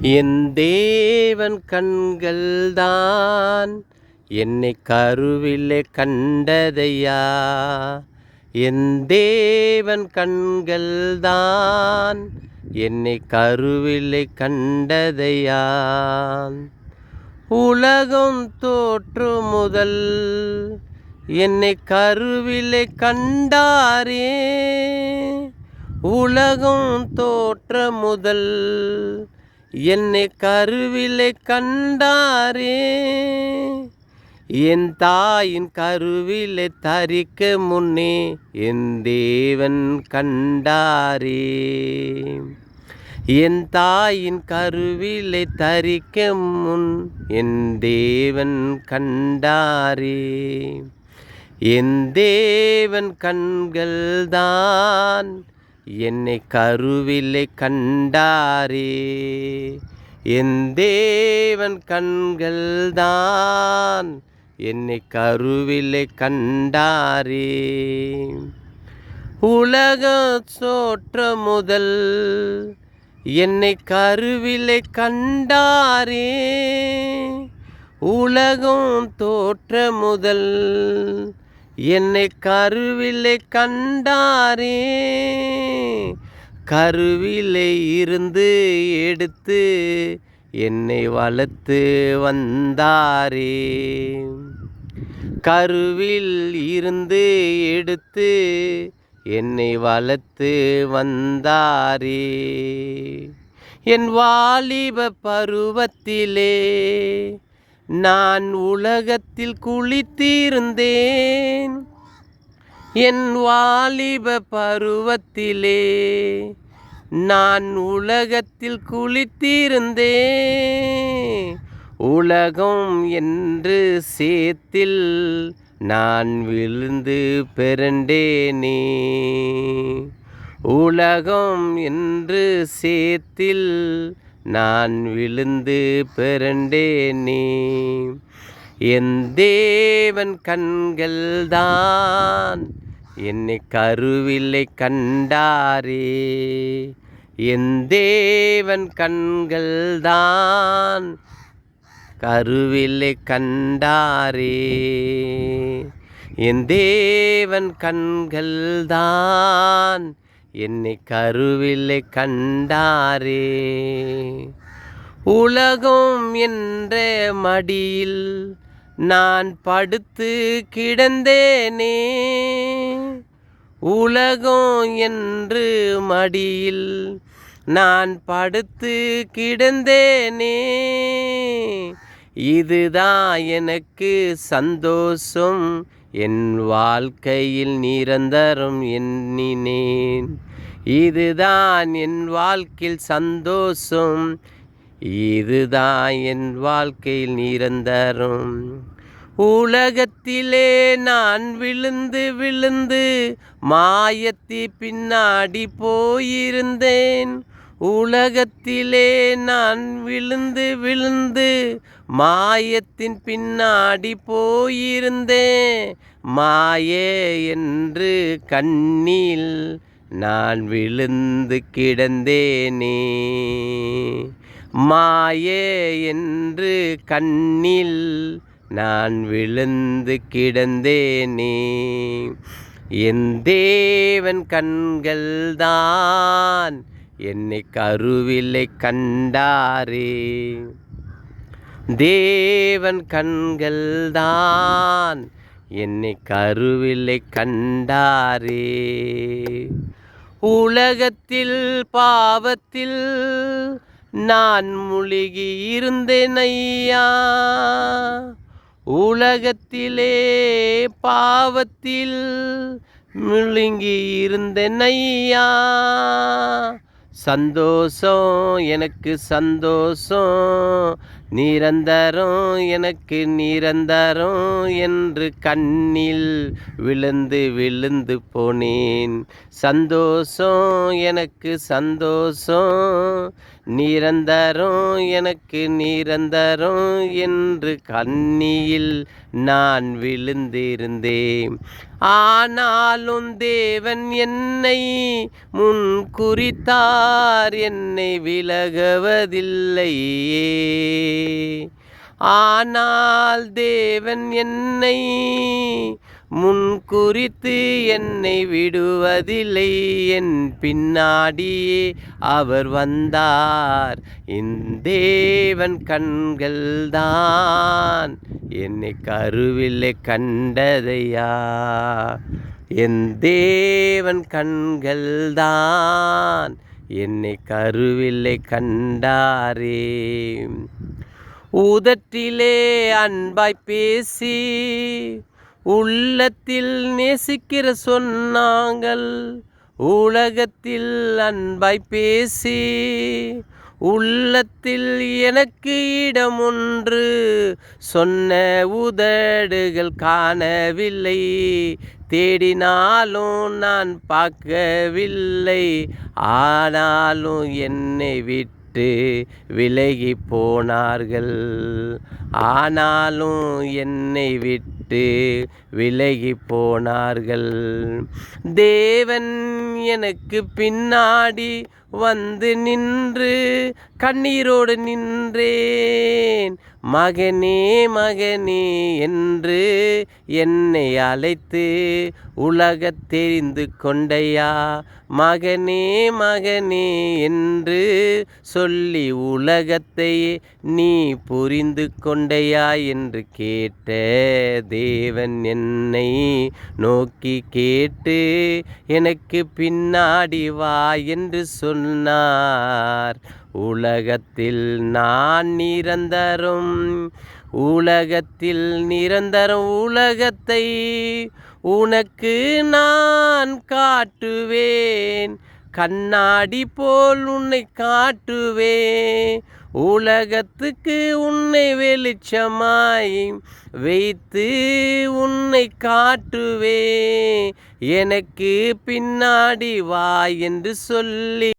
என் தேவன் கண்கள்தான் என்னை கருவிலே கண்டதையா. என் தேவன் கண்கள்தான் என்னை கருவிலே கண்டதையா. உலகம் தோற்று முதல் என்னை கருவிலே கண்டாரே. உலகம் தோற்ற முதல் என்னை கருவிலே கண்டாரே. என் தாயின் கருவிலே தரிக்க முன்னே என் தேவன் கண்டாரே. என் தாயின் கருவிலே தரிக்க முன் என் தேவன் கண்டாரே. என் தேவன் கண்கள்தான் என்னை கருவிலே கண்டாரே. என் தேவன் கண்கள்தான் என்னை கருவிலே கண்டாரே. உலக தோற்ற முதல் என்னை கருவிலே கண்டாரே. உலகம் தோற்ற முதல் என்னை கருவிலே கண்டாரே. கருவிலே இருந்து எடுத்து என்னை வளர்த்து வந்தாரே. கருவில் இருந்து எடுத்து என்னை வளர்த்து வந்தாரே. என் வாலிப பருவத்திலே நான் உலகத்தில் குளித்திருந்தேன். என் வாலிப பருவத்திலே நான் உலகத்தில் குளித்திருந்தேன். உலகம் என்று சேத்தில் நான் விழுந்து பிறண்டேனே. உலகம் என்று சேத்தில் நான் விழுந்து பிறண்டேனே. என் தேவன் கண்கள்தான் என்னை கருவிலே கண்டாரே. என் தேவன் கண்கள்தான் கருவிலே கண்டாரே. என் தேவன் கண்கள்தான் என்னை கருவிலே கண்டாரே. உலகம் என்ற மடியில் நான் படுத்து கிடந்தேனே. உலகம் என்று மடியில் நான் படுத்து கிடந்தேனே. இதுதான் எனக்கு சந்தோஷம், என் வாழ்க்கையில் நிரந்தரம் எண்ணினேன். இதுதான் என் வாழ்க்கையில் சந்தோஷம், இதுதான் என் வாழ்க்கையில் நிரந்தரம். உலகத்திலே நான் விழுந்து விழுந்து மாயத்தி பின்னாடி போயிருந்தேன். உலகத்திலே நான் விழுந்து விழுந்து மாயத்தின் பின்னாடி போயிருந்தேன். மாயே என்று கண்ணில் நான் விழுந்து கிடந்தேனே. மாயே என்று கண்ணில் நான் விழுந்து கிடந்தேனே. என் தேவன் கண்கள்தான் என்னை கருவிலே கண்டாரே. தேவன் கண்கள்தான் என்னை கருவிலே கண்டாரே. உலகத்தில் பாவத்தில் நான் முழுகி இருந்தேன் ஐயா. உலகத்திலே பாவத்தில் முழுங்கி இருந்தேன் ஐயா. சந்தோஷம் எனக்கு சந்தோஷம், நிரந்தரம் எனக்கு நிரந்தரம் என்று கண்ணில் விழுந்து விழுந்து போனேன். சந்தோஷம் எனக்கு சந்தோஷம், நிரந்தரம் எனக்கு நிரந்தரம் என்று கண்ணியில் நான் விழுந்திருந்தேன். ஆனாலும் தேவன் என்னை முன் குறித்தார், என்னை விலகுவதில்லையே. ஆனால் தேவன் என்னை முன் குறித்து என்னை விடுவதில்லை. என் பின்னாடியே அவர் வந்தார். என் தேவன் கண்கள்தான் என்னை கருவிலே கண்டதையா. என் தேவன் கண்கள்தான் என்னை கருவிலே கண்டாரே. உதட்டிலே அன்பாய் பேசி உள்ளத்தில் நேசிக்கிற சொன்னாங்கள். உலகத்தில் அன்பாய் பேசி உள்ளத்தில் எனக்கு இடம் ஒன்று சொன்ன உதடுகள் காணவில்லை. தேடினாலும் நான் பார்க்கவில்லை. ஆனாலும் என்னை விட்டு விலகி போனார்கள். ஆனாலும் என்னை விட்டு விலகி போனார்கள். தேவன் எனக்கு பின்னாடி வந்து நின்று கண்ணீரோடு நின்றேன். மகனே மகனே என்று என்னை அழைத்து உலகத் தெரிந்து கொண்டையா. மகனே மகனே என்று சொல்லி உலகத்தை நீ புரிந்து கொண்டையா என்று கேட்ட தேவன் என்னை நோக்கி கேட்டு எனக்கு பின்னாடி வா என்று சொன்னார். உலகத்தில் நான் நிரந்தரம், உலகத்தில் நிரந்தரம். உலகத்தை உனக்கு நான் காட்டுவேன், கண்ணாடி போல் உன்னை காட்டுவேன். உலகத்துக்கு உன்னை வெளிச்சமாய் வைத்து உன்னை காட்டுவேன். எனக்கு பின்னாடி வா என்று சொல்லி